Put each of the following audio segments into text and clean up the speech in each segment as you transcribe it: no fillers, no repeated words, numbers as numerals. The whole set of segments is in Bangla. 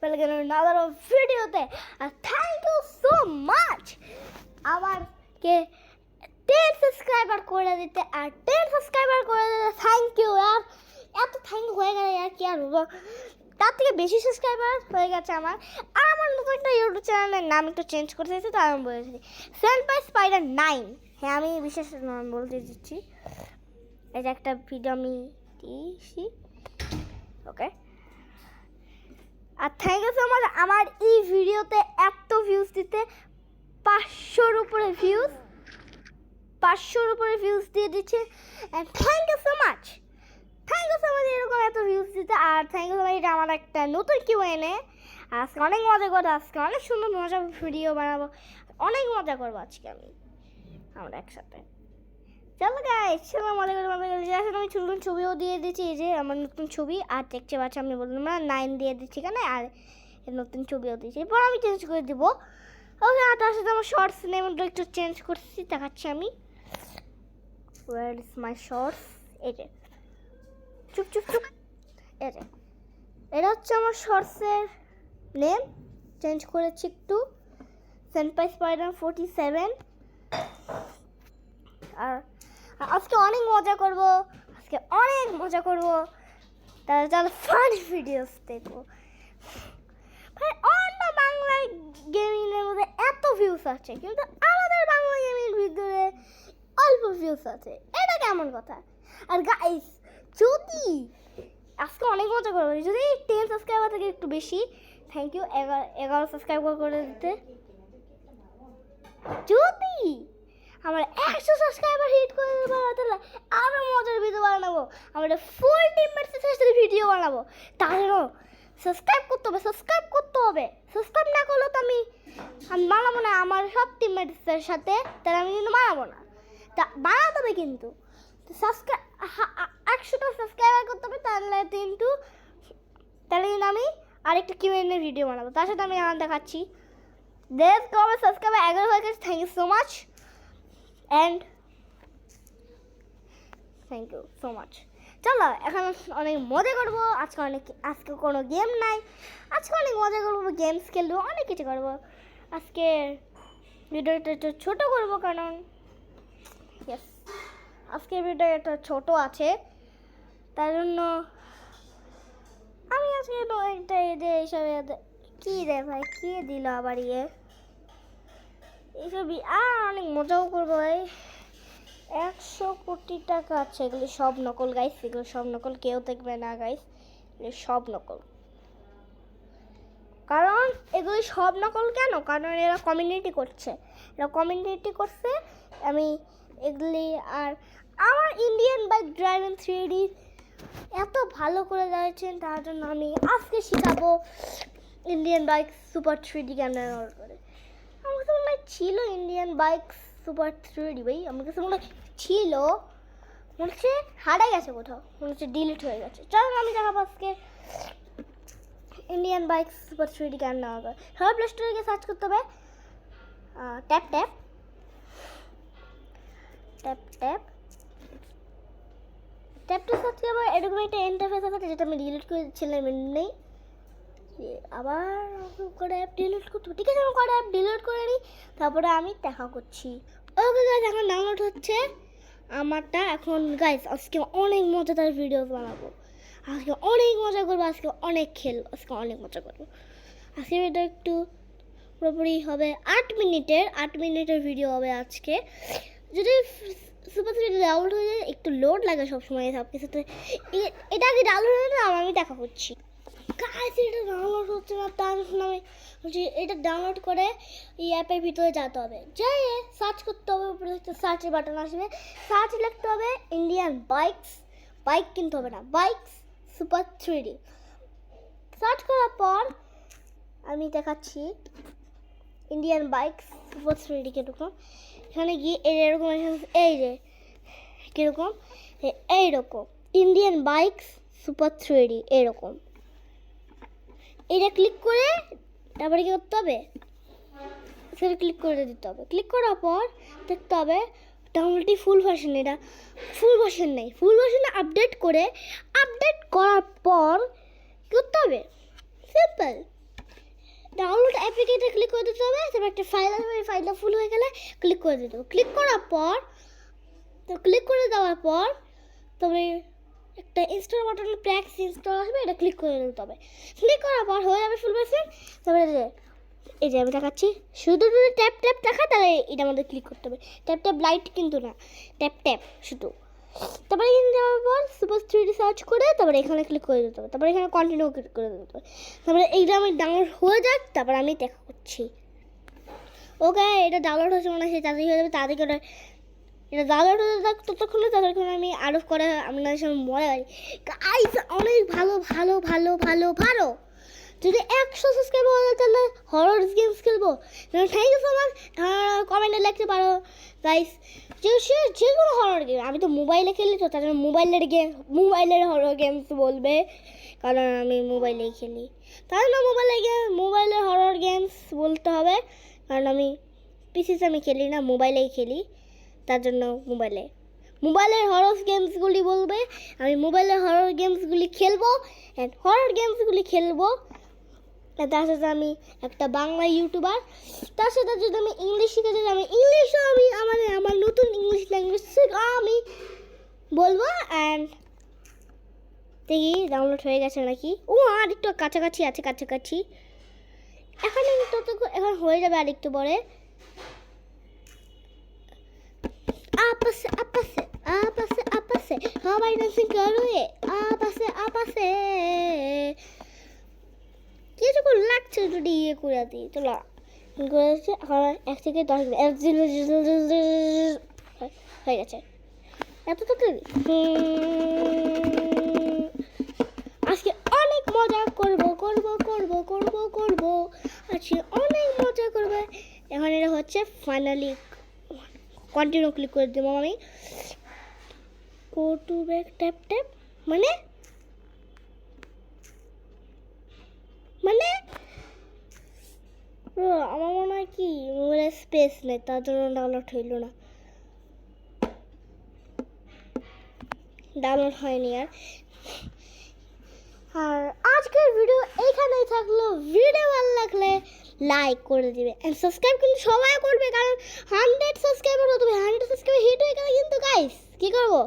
পেলে গেল নাদার ভিডিওতে। আর থ্যাংক ইউ সো মাচ আমাকে 10 সাবস্ক্রাইবার করে দিতে, আর 10 সাবস্ক্রাইবার করে দিতে থ্যাংক ইউ। আর এত থ্যাংক ইউ হয়ে গেলে আর কি আর বলবো, তার থেকে বেশি সাবস্ক্রাইবার হয়ে গেছে আমার। আর আমার নতুন একটা ইউটিউব চ্যানেলের নাম একটু চেঞ্জ করতে চাইছি, তো আমি বলেছি সেন্ট বাই স্পাইডার 9। হ্যাঁ, আমি বিশেষ নাম বলতে দিচ্ছি, এটা একটা ভিডিও আমি দিয়েছি। ওকে, আর থ্যাংক ইউ সো মাচ আমার এই ভিডিওতে এত ভিউজ দিতে। 500-র উপরে ভিউজ দিয়ে দিচ্ছে। And thank you so much এরকম এত ভিউজ দিতে। আর থ্যাংক ইউ সো মাচ, এটা আমার একটা নতুন Q&A। আজকে অনেক মজা করবো, আজকে অনেক সুন্দর মজা ভিডিও বানাবো, অনেক মজা করবো আজকে আমরা একসাথে। চলো গাইস, চলো মজা করে আসলে আমি নতুন ছবিও দিয়ে দিচ্ছি, এই যে আমার নতুন ছবি। আর দেখতে পাচ্ছি, আমি বললাম না 9 দিয়ে দিচ্ছি কেন, আর নতুন ছবিও দিচ্ছি, এরপর আমি চেঞ্জ করে দেবো। ওকে, আর তার সাথে আমার শর্টস নেমটা একটু চেঞ্জ করছি, দেখাচ্ছি আমি। Where is my shorts? এই যে চুপ, এই যে এটা হচ্ছে আমার শর্টসের নেম, চেঞ্জ করেছি একটু, সেনপাই স্পাইডার 47। আর আজকে অনেক মজা করব, তাহলে ফান ভিডিওস দেখবো। ভাই, অন্য বাংলা গেমিংয়ের মধ্যে এত ভিউস আছে, কিন্তু আমাদের বাংলা গেমিং ভিডিওতে অল্প ভিউস আছে, এটা কেমন কথা? আর গাইস, যদি আজকে অনেক মজা করবো, যদি 10 সাবস্ক্রাইবার থেকে একটু বেশি, থ্যাংক ইউ 11 সাবস্ক্রাইবার করে দিতে। যদি আমরা 100 সাবস্ক্রাইবার হিট করে দেবো, তাহলে আরও মজার ভিডিও বানাবো, আমরা ফুল টিমমেটসের সাথে ভিডিও বানাবো। তার জন্য সাবস্ক্রাইব করতে হবে। সাবস্ক্রাইব না করলেও তো আমি বানাবো না আমার সব টিমমেটসের সাথে, তাহলে আমি কিন্তু বানাবো না। তা বানাতে হবে কিন্তু, তো 100টা সাবস্ক্রাইবার করতে হবে, তাহলে কিন্তু আমি আরেকটা Q&A ভিডিও বানাবো, তার সাথে আমি আমার দেখাচ্ছি। সাবস্ক্রাইবার 11 হয়ে গেছে, thank you so much and thank you so much. চলো, এখন অনেক মজা করবো। আজকে কোনো গেম নাই, আজকে অনেক মজা করবো, গেমস খেলবো, অনেক কিছু করবো। আজকে ভিডিওটা একটু ছোটো করবো, কারণ আজকে ভিডিও একটা ছোটো আছে, তার জন্য আমি আজকে একটা এইসব কী রে ভাই, কী দিল আবার এইসবই। আর অনেক মজাও করবো ভাই। 100 কোটি টাকা আছে, এগুলি সব নকল গাইস, এগুলো সব নকল, কেউ দেখবে না গাইস, এগুলি সব নকল। কারণ এগুলি সব নকল কেন? কারণ এরা কমিউনিটি করছে। আমি এগুলি, আর আমার ইন্ডিয়ান বাইক ড্রাইভিং 3D এত ভালো করে যাচ্ছেন, তার জন্য আমি আজকে শেখাবো Indian bike super 3D camera ব্যবহার করে। আমার কাছে মনে হয় ছিল ইন্ডিয়ান বাইক সুপার 3D, ভাই আমার কাছে মনে হয় ছিল, মনে হচ্ছে হারিয়ে গেছে কোথাও, মনে হচ্ছে ডিলিট হয়ে গেছে। চলো আমি দেখাবো আজকে Indian bike super 3D camera ব্যবহার করে। সবাই প্লে স্টোরে গিয়ে সার্চ করতে হবে, ট্যাপটা সার্চ করবো। এরকম একটা ইন্টারফেস আছে, যেটা আমি ডিলিট করে দিচ্ছিলাম নেই, আবার করে অ্যাপ ডিলিট করতে হবে। ঠিক আছে, আমি করে অ্যাপ ডিলিট করে নিই, তারপরে আমি দেখা করছি। ওকে গাইস, এখন ডাউনলোড হচ্ছে আমারটা। এখন গাইস, আজকে অনেক মজাদার ভিডিও বানাবো, আজকে অনেক মজা করবো, আজকে অনেক খেলবো, আজকে অনেক মজা করবো। আজকে ভিডিও একটু পুরোপুরি হবে 8 মিনিটের ভিডিও হবে আজকে। যদি সুপার 3D ডাউনলোড হয়ে যায়, একটু লোড লাগে সবসময় সব কিছুতে, এটা আগে ডাউনলোড হয়ে না, আমি দেখা করছি। গাইস, এটা ডাউনলোড হচ্ছে না, তার জন্য আমি বলছি এটা ডাউনলোড করে এই অ্যাপের ভিতরে যেতে হবে, যাই সার্চ করতে হবে, উপরে সার্চের বাটন আসবে, সার্চ লিখতে হবে ইন্ডিয়ান বাইক কিনতে হবে না, বাইকস সুপার 3D। সার্চ করার পর আমি দেখাচ্ছি ইন্ডিয়ান বাইকস সুপার 3D কীরকম। এখানে গিয়ে এরকম, এই যে কীরকম, এইরকম ইন্ডিয়ান বাইকস সুপার 3D এরকম, এটা ক্লিক করে তারপরে কী করতে হবে, সেটা ক্লিক করে দিতে হবে। ক্লিক করার পর দেখতে হবে ডাউনলোডটি ফুল ভার্সন, এটা ফুল ভার্সন নেই, ফুল ভার্সনে আপডেট করার পর কী করতে হবে, সিম্পল ডাউনলোড অ্যাপ্লিকেশনে ক্লিক করে দিতে হবে, তারপর একটা ফাইল আসবে, এই ফাইলটা ফুল হয়ে গেলে ক্লিক করে দিতে হবে। ক্লিক করার পর ক্লিক করে দেওয়ার পর তবে একটা ইনস্টল বাটন প্যাক্স ইনস্টল আসবে, এটা ক্লিক করে দিতে হবে। ক্লিক করার পর হয়ে যাবে ফুল ভার্সন। তারপরে এই যে আমি দেখাচ্ছি, শুধু যদি ট্যাপ ট্যাপ দেখা তাহলে এটা আমাদের ক্লিক করতে হবে। ট্যাপ ট্যাপ লাইট কিন্তু না, ট্যাপ ট্যাপ শুধু। তারপরে এখানে যাওয়ার পর সুপার 3D সার্চ করে তারপরে এখানে ক্লিক করে দিতে হবে। তারপরে এখানে কন্টিনিউ ক্লিক করে দিতে হবে। তারপরে এইটা আমি ডাউনলোড হয়ে যাক, তারপর আমি দেখা করছি। ওকে, এটা ডাউনলোড হচ্ছে মনে হয় তাড়াতাড়ি হয়ে যাবে। তাড়াতাড়ি করে এটা ডাউনলোড হয়ে যাক, ততক্ষণে ততক্ষণ আমি আরও করে আপনাদের সঙ্গে মজা করি। গাইস অনেক ভালো ভালো ভালো ভালো ভালো। যদি 100 সাবস্ক্রাইব হয়ে যায় তাহলে হরর গেমস খেলবো। Thank you so much. কমেন্টে লিখতে পারো গাইস যে কোনো হরর গেম। আমি তো মোবাইলে খেলি, তো তার জন্য মোবাইলের হরর গেমস বলবে, কারণ আমি মোবাইলেই খেলি। তার জন্য মোবাইলের হরর গেমস বলতে হবে, কারণ আমি পিসিতে আমি খেলি না, মোবাইলেই খেলি। তার জন্য মোবাইলের হরর গেমসগুলি বলবে। আমি মোবাইলের হরর গেমসগুলি খেলবো অ্যান্ড হরর গেমসগুলি খেলবো। তার সাথে আমি একটা বাংলা ইউটিউবার, তার সাথে যদি আমি ইংলিশ শিখে যাই, আমি ইংলিশও আমার নতুন ইংলিশ ল্যাঙ্গুয়েজ আমি বলবো। অ্যান্ড দেখি ডাউনলোড হয়ে গেছে নাকি। ও আর একটু কাছাকাছি আছে, কাছাকাছি। এখন হয়ে যাবে আর একটু পরে। आपसे आपसे आपसे आपसे हवाई डांसिंग करोगे आपसे কিছু করে লাগছে যদি ইয়ে করে দিই তো করেছে। এখন 1 থেকে 10 হয়ে গেছে। এত তো আজকে অনেক মজা করব আজকে অনেক মজা করবে। এখন এটা হচ্ছে ফাইনালি কন্টিনিউ ক্লিক করে দেবো আমি। Go to back tap tap মানে আমার মনে হয় কি মোবাইলে স্পেস নেই, তার জন্য ডাউনলোড হইল না, ডাউনলোড হয়নি। আর আজকের ভিডিও এইখানেই থাকলো। ভিডিও ভালো লাগলে লাইক করে দিবে এন্ড সাবস্ক্রাইব কিন্তু সবাই করবে, কারণ 100 সাবস্ক্রাইবার হতে হবে। 100 সাবস্ক্রাইবার হিট হয়ে গেলে কিন্তু গাইস কী করবো,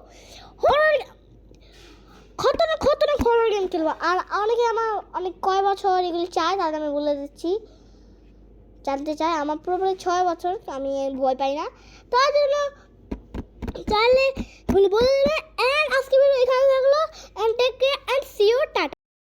খতরনাক হরর গেম খেলবো। আর অনেকে আমার কয় বছর এগুলি চায়, তাদের আমি বলে দিচ্ছি, জানতে চাই। আমার পুরোপুরি 6 বছর, আমি ভয় পাই না, তার জন্য চাইলে বলে দেবে। অ্যান্ড আজকে ভিডিও এখানে থাকলো।